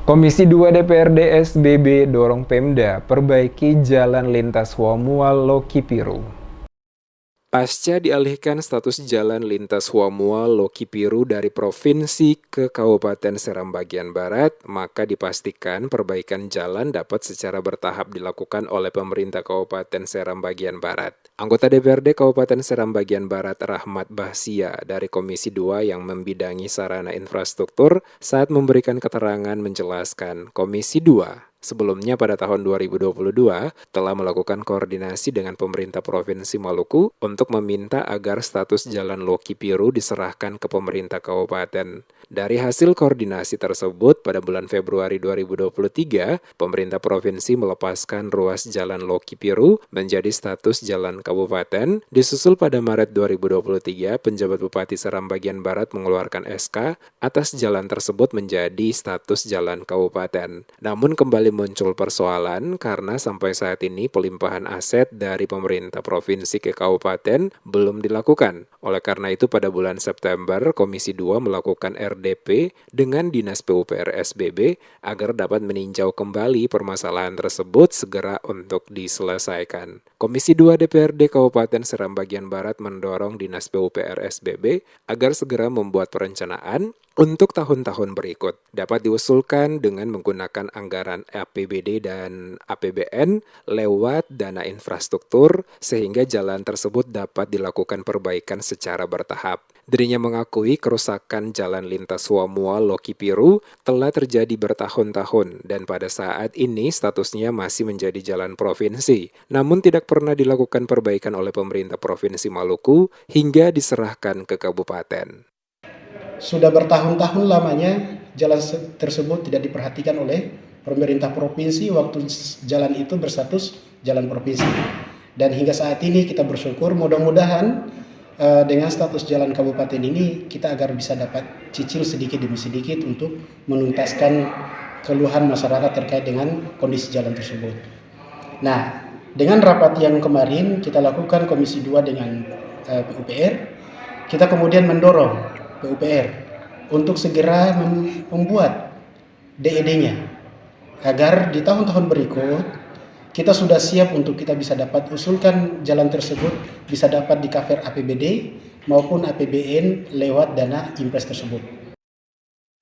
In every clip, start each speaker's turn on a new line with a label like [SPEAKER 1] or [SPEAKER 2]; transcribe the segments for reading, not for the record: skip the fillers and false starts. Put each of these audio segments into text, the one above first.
[SPEAKER 1] Komisi 2 DPRD SBB dorong Pemda perbaiki jalan lintas Huamual Loki Piru. Pasca dialihkan status jalan lintas Huamual Loki Piru dari provinsi ke Kabupaten Seram bagian Barat, maka dipastikan perbaikan jalan dapat secara bertahap dilakukan oleh pemerintah Kabupaten Seram bagian Barat. Anggota DPRD Kabupaten Seram bagian Barat Rahmat Bahsia dari Komisi 2 yang membidangi sarana infrastruktur saat memberikan keterangan menjelaskan Komisi 2 sebelumnya pada tahun 2022 telah melakukan koordinasi dengan pemerintah Provinsi Maluku untuk meminta agar status Jalan Loki Piru diserahkan ke pemerintah kabupaten. Dari hasil koordinasi tersebut, pada bulan Februari 2023, pemerintah provinsi melepaskan ruas Jalan Loki Piru menjadi status jalan kabupaten. Disusul pada Maret 2023, penjabat Bupati Seram bagian Barat mengeluarkan SK atas jalan tersebut menjadi status jalan kabupaten. Namun kembali muncul persoalan karena sampai saat ini pelimpahan aset dari pemerintah provinsi ke kabupaten belum dilakukan. Oleh karena itu pada bulan September, Komisi 2 melakukan RDP dengan Dinas PUPR SBB agar dapat meninjau kembali permasalahan tersebut segera untuk diselesaikan. Komisi 2 DPRD Kabupaten Seram bagian Barat mendorong Dinas PUPR SBB agar segera membuat perencanaan untuk tahun-tahun berikut. Dapat diusulkan dengan menggunakan anggaran APBD dan APBN lewat dana infrastruktur sehingga jalan tersebut dapat dilakukan perbaikan secara bertahap. Dirinya mengakui kerusakan jalan lintas Huamual Loki Piru telah terjadi bertahun-tahun dan pada saat ini statusnya masih menjadi jalan provinsi, namun tidak pernah dilakukan perbaikan oleh pemerintah Provinsi Maluku hingga diserahkan ke kabupaten.
[SPEAKER 2] Sudah bertahun-tahun lamanya jalan tersebut tidak diperhatikan oleh pemerintah provinsi waktu jalan itu berstatus jalan provinsi. Dan hingga saat ini kita bersyukur mudah-mudahan dengan status jalan kabupaten ini kita agar bisa dapat cicil sedikit demi sedikit untuk menuntaskan keluhan masyarakat terkait dengan kondisi jalan tersebut. Nah, dengan rapat yang kemarin kita lakukan Komisi 2 dengan PUPR, kita kemudian mendorong PUPR untuk segera membuat DED-nya agar di tahun-tahun berikut kita sudah siap untuk kita bisa dapat usulkan jalan tersebut bisa dapat di cover APBD maupun APBN lewat dana impres tersebut.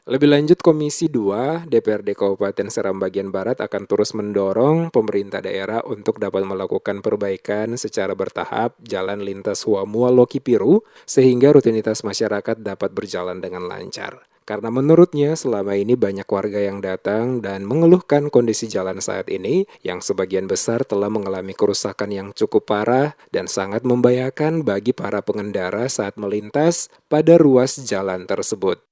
[SPEAKER 1] Lebih lanjut, Komisi 2 DPRD Kabupaten Seram bagian Barat akan terus mendorong pemerintah daerah untuk dapat melakukan perbaikan secara bertahap jalan lintas Huamual Loki Piru sehingga rutinitas masyarakat dapat berjalan dengan lancar. Karena menurutnya selama ini banyak warga yang datang dan mengeluhkan kondisi jalan saat ini yang sebagian besar telah mengalami kerusakan yang cukup parah dan sangat membahayakan bagi para pengendara saat melintas pada ruas jalan tersebut.